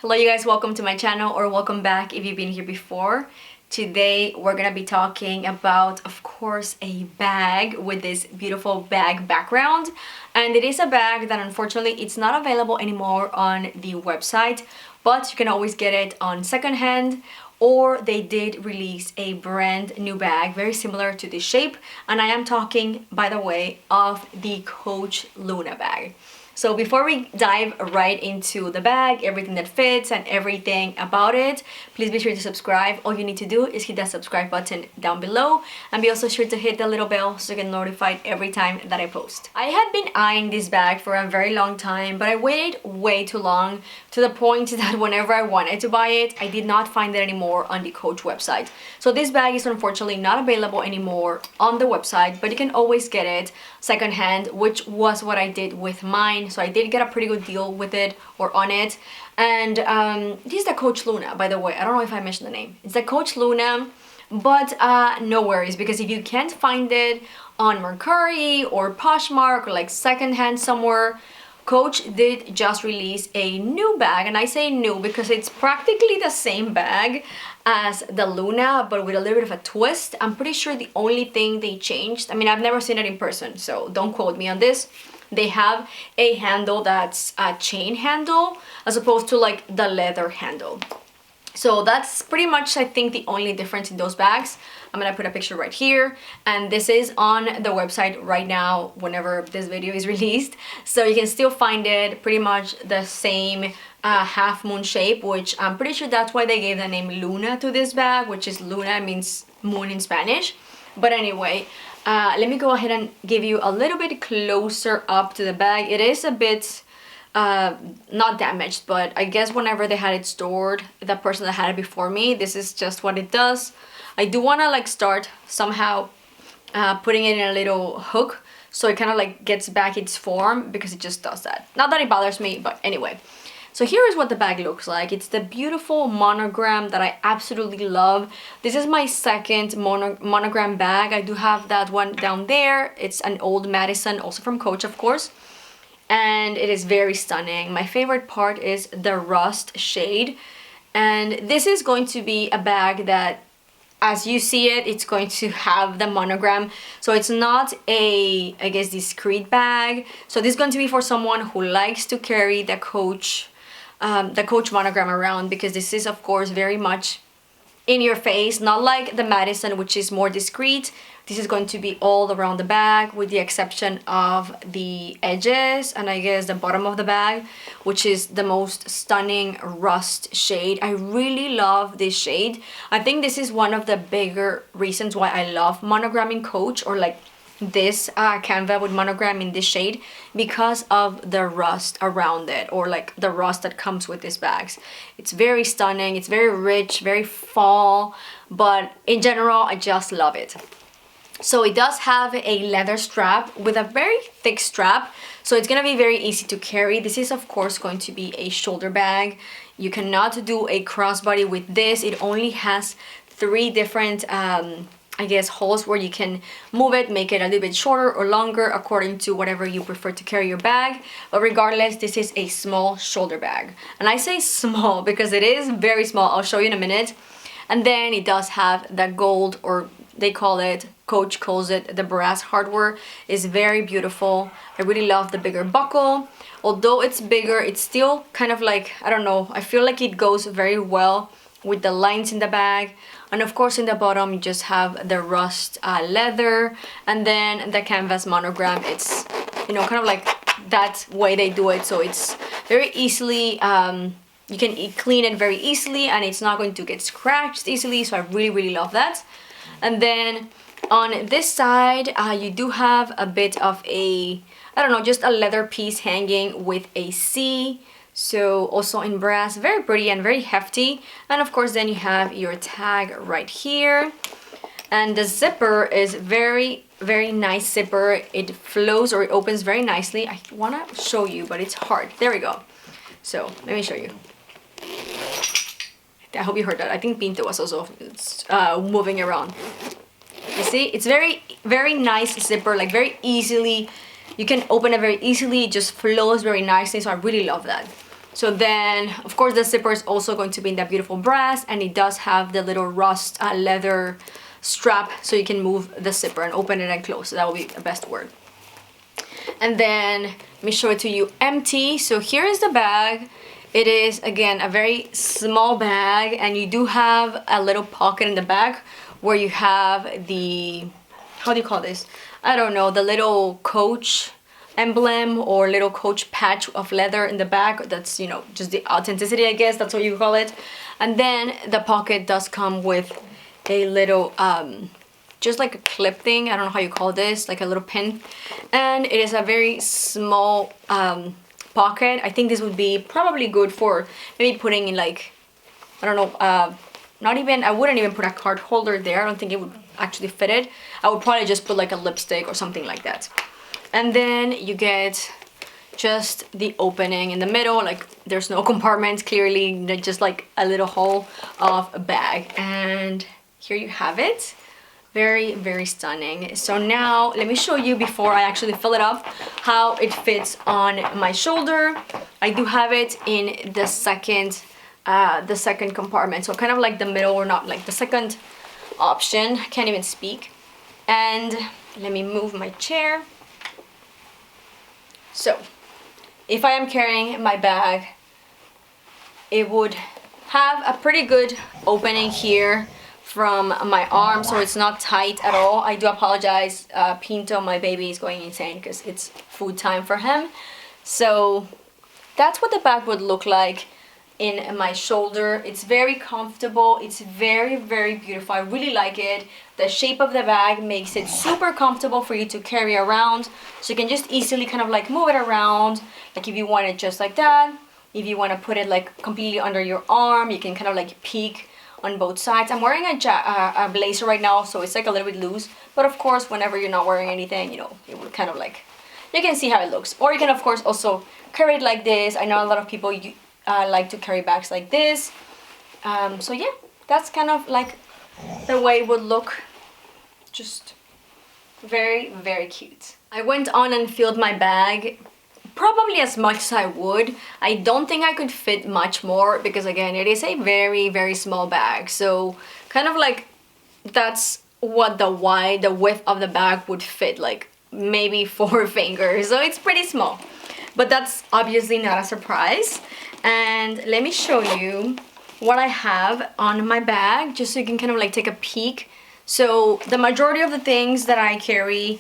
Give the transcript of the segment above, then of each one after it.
Hello you guys, welcome to my channel, or welcome back if you've been here before. Today we're gonna be talking about, of course, a bag with this beautiful bag background. And it is a bag that unfortunately it's not available anymore on the website, but you can always get it on secondhand, or they did release a brand new bag very similar to this shape. And I am talking, by the way, of the Coach Luna bag. So before we dive right into the bag, everything that fits and everything about it, please be sure to subscribe. All you need to do is hit that subscribe button down below, and be also sure to hit the little bell so you get notified every time that I post. I had been eyeing this bag for a very long time, but I waited way too long, to the point that whenever I wanted to buy it, I did not find it anymore on the Coach website. So this bag is unfortunately not available anymore on the website, but you can always get it secondhand, which was what I did with mine. So I did get a pretty good deal with it, or on it. And this is the Coach Luna, by the way. I don't know if I mentioned the name. It's the Coach Luna, but no worries, because if you can't find it on Mercari or Poshmark or like secondhand somewhere, Coach did just release a new bag. And I say new because it's practically the same bag as the Luna, but with a little bit of a twist. I'm pretty sure the only thing they changed, I mean, I've never seen it in person, so don't quote me on this. They have a handle that's a chain handle as opposed to like the leather handle. So that's pretty much, I think, the only difference in those bags. I'm gonna put a picture right here, and this is on the website right now whenever this video is released. So you can still find it pretty much the same half moon shape, which I'm pretty sure that's why they gave the name Luna to this bag, which is Luna means moon in Spanish. But anyway, let me go ahead and give you a little bit closer up to the bag. It is a bit not damaged, but I guess whenever they had it stored, the person that had it before me, this is just what it does. I do want to like start somehow putting it in a little hook so it kind of like gets back its form, because it just does that. Not that it bothers me, but anyway. So here is what the bag looks like. It's the beautiful monogram that I absolutely love. This is my second monogram bag. I do have that one down there. It's an old Madison, also from Coach, of course. And it is very stunning. My favorite part is the rust shade. And this is going to be a bag that, as you see it, it's going to have the monogram. So it's not a, I guess, discreet bag. So this is going to be for someone who likes to carry the Coach monogram around, because this is, of course, very much in your face, not like the Madison, which is more discreet. This is going to be all around the bag, with the exception of the edges and I guess the bottom of the bag, which is the most stunning rust shade. I really love this shade. I think this is one of the bigger reasons why I love monogramming Coach, or like this canva with monogram in this shade, because of the rust around it, or like the rust that comes with these bags. It's very stunning, it's very rich, very fall, but in general I just love it. So it does have a leather strap with a very thick strap, so it's gonna be very easy to carry. This is, of course, going to be a shoulder bag. You cannot do a crossbody with this. It only has 3 different I guess holes where you can move it, make it a little bit shorter or longer according to whatever you prefer to carry your bag. But regardless, this is a small shoulder bag. And I say small because it is very small. I'll show you in a minute. And then it does have that gold, or they call it, Coach calls it, the brass hardware. Is very beautiful. I really love the bigger buckle. Although it's bigger, it's still kind of like, I don't know, I feel like it goes very well with the lines in the bag. And of course in the bottom you just have the rust leather, and then the canvas monogram. It's, you know, kind of like that way they do it, so it's very easily, you can clean it very easily, and it's not going to get scratched easily, so I really love that. And then on this side you do have a bit of a, I don't know, just a leather piece hanging with a C. So also in brass, very pretty and very hefty. And of course then you have your tag right here. And the zipper is very nice zipper. It flows, or it opens very nicely. I want to show you, but it's hard. There we go. So let me show you. I hope you heard that. I think Pinto was also moving around. You see, it's very nice zipper, like very easily, you can open it very easily. It just flows very nicely, so I really love that. So then, of course, the zipper is also going to be in that beautiful brass, and it does have the little rust leather strap, so you can move the zipper and open it and close. So that will be the best word. And then let me show it to you empty. So here is the bag. It is, again, a very small bag, and you do have a little pocket in the back where you have the, how do you call this? I don't know, the little Coach emblem or little Coach patch of leather in the back. That's, you know, just the authenticity, I guess, that's what you call it. And then the pocket does come with a little, just like a clip thing, I don't know how you call this, like a little pin. And it is a very small pocket. I think this would be probably good for maybe putting in, like, I don't know, not even, I wouldn't even put a card holder there. I don't think it would actually fit it. I would probably just put like a lipstick or something like that. And then you get just the opening in the middle, like there's no compartment, clearly, just like a little hole of a bag. And here you have it. Very, very stunning. So now let me show you, before I actually fill it up, how it fits on my shoulder. I do have it in the second compartment, so kind of like the middle, or not, like the second option. I can't even speak. And let me move my chair. So if I am carrying my bag, it would have a pretty good opening here from my arm, so it's not tight at all. I do apologize, Pinto, my baby, is going insane because it's food time for him. So that's what the bag would look like in my shoulder. It's very comfortable. It's very, very beautiful. I really like it. The shape of the bag makes it super comfortable for you to carry around, so you can just easily kind of like move it around, like if you want it just like that. If you want to put it like completely under your arm, you can kind of like peek on both sides. I'm wearing a blazer right now, so it's like a little bit loose, but of course whenever you're not wearing anything, you know, it will kind of like, you can see how it looks. Or you can of course also carry it like this. I know a lot of people like to carry bags like this. So yeah, that's kind of like the way it would look. Just very, very cute. I went on and filled my bag probably as much as I would. I don't think I could fit much more because, again, it is a very, very small bag. So kind of like that's what the width of the bag would fit, like maybe 4 fingers. So it's pretty small, but that's obviously not a surprise. And let me show you what I have on my bag, just so you can kind of like take a peek. So the majority of the things that I carry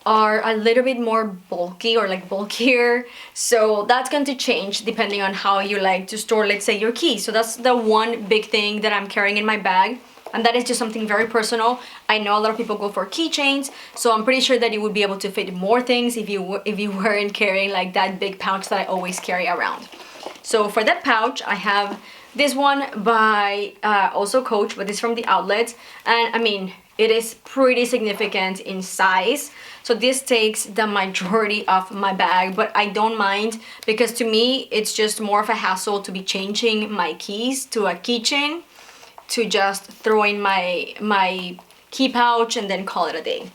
are a little bit more bulky, or like bulkier, so that's going to change depending on how you like to store, let's say, your keys. So that's the one big thing that I'm carrying in my bag, and that is just something very personal. I know a lot of people go for keychains, so I'm pretty sure that you would be able to fit more things if you weren't carrying like that big pouch that I always carry around. So for that pouch, I have this one by also Coach, but it's from the outlet, and I mean, it is pretty significant in size. So this takes the majority of my bag, but I don't mind, because to me it's just more of a hassle to be changing my keys to a keychain, to just throw in my key pouch and then call it a day,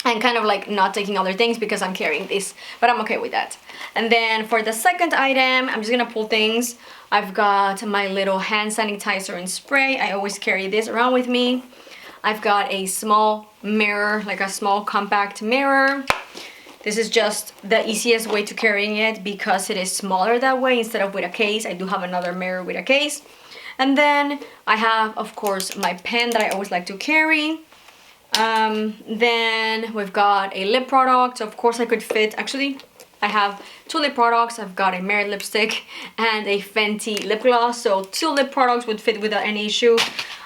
and kind of like not taking other things because I'm carrying this, but I'm okay with that. And then for the second item, I'm just gonna pull things. I've got my little hand sanitizer and spray. I always carry this around with me. I've got a small mirror, like a small compact mirror. This is just the easiest way to carrying it because it is smaller that way instead of with a case. I do have another mirror with a case. And then I have, of course, my pen that I always like to carry. Then we've got a lip product. So of course I could fit, actually, I have 2 lip products. I've got a Merit lipstick and a Fenty lip gloss. So 2 lip products would fit without any issue.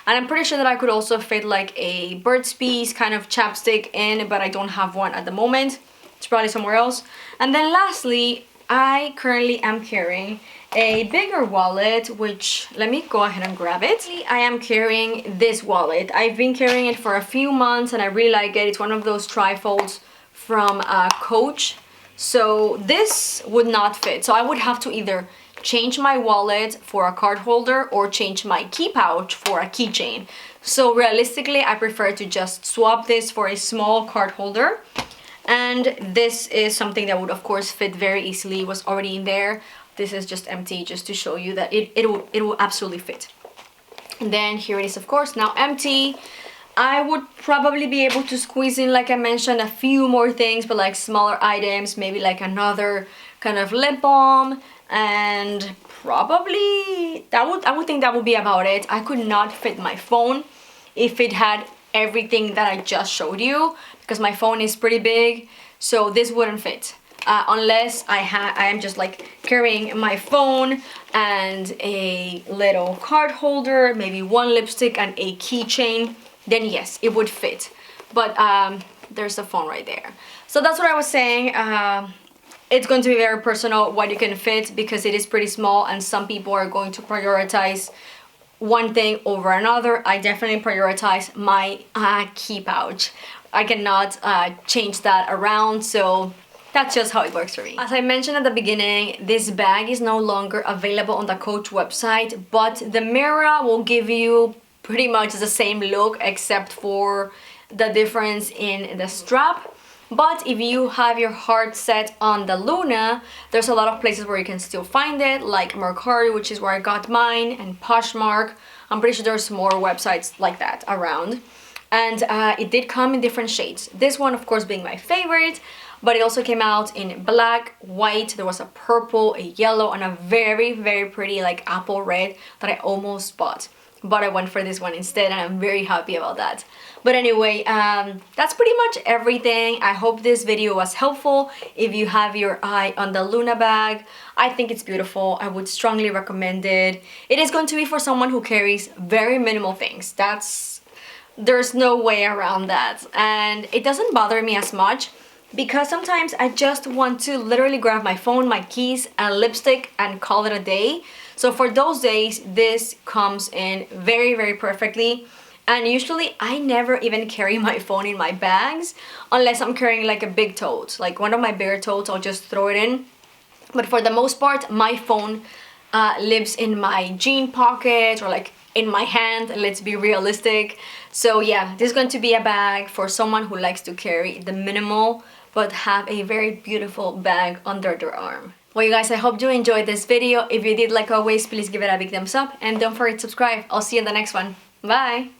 And I'm pretty sure that I could also fit like a Burt's Bees kind of chapstick in, but I don't have one at the moment. It's probably somewhere else. And then lastly, I currently am carrying a bigger wallet, which, let me go ahead and grab it. I am carrying this wallet. I've been carrying it for a few months and I really like it. It's one of those trifolds from Coach. So this would not fit. So I would have to either change my wallet for a card holder or change my key pouch for a keychain. So realistically, I prefer to just swap this for a small card holder. And this is something that would of course fit very easily. It was already in there. this is just empty, just to show you that it will absolutely fit. And then here it is, of course, now empty. I would probably be able to squeeze in, like I mentioned, a few more things, but like smaller items, maybe like another kind of lip balm, and probably I would think that would be about it. I could not fit my phone if it had everything that I just showed you, because my phone is pretty big, so this wouldn't fit. Unless I am just like carrying my phone and a little card holder, maybe one lipstick and a keychain, then yes, it would fit. But there's the phone right there. So that's what I was saying. It's going to be very personal what you can fit, because it is pretty small and some people are going to prioritize one thing over another. I definitely prioritize my key pouch. I cannot change that around, so that's just how it works for me. As I mentioned at the beginning, this bag is no longer available on the Coach website, but the mirror will give you pretty much the same look except for the difference in the strap. But if you have your heart set on the Luna, there's a lot of places where you can still find it, like Mercari, which is where I got mine, and Poshmark. I'm pretty sure there's more websites like that around. And it did come in different shades. This one, of course, being my favorite, but it also came out in black, white, there was a purple, a yellow, and a very, very pretty like apple red that I almost bought. But I went for this one instead, and I'm very happy about that. But anyway, that's pretty much everything. I hope this video was helpful. If you have your eye on the Luna bag, I think it's beautiful. I would strongly recommend it. It is going to be for someone who carries very minimal things. There's no way around that. And it doesn't bother me as much, because sometimes I just want to literally grab my phone, my keys, and lipstick and call it a day. So for those days, this comes in very, very perfectly. And usually I never even carry my phone in my bags unless I'm carrying like a big tote. Like one of my bigger totes, I'll just throw it in. But for the most part, my phone lives in my jean pocket or like in my hand, let's be realistic. So yeah, this is going to be a bag for someone who likes to carry the minimal but have a very beautiful bag under their arm. Well, you guys, I hope you enjoyed this video. If you did, like always, please give it a big thumbs up and don't forget to subscribe. I'll see you in the next one. Bye!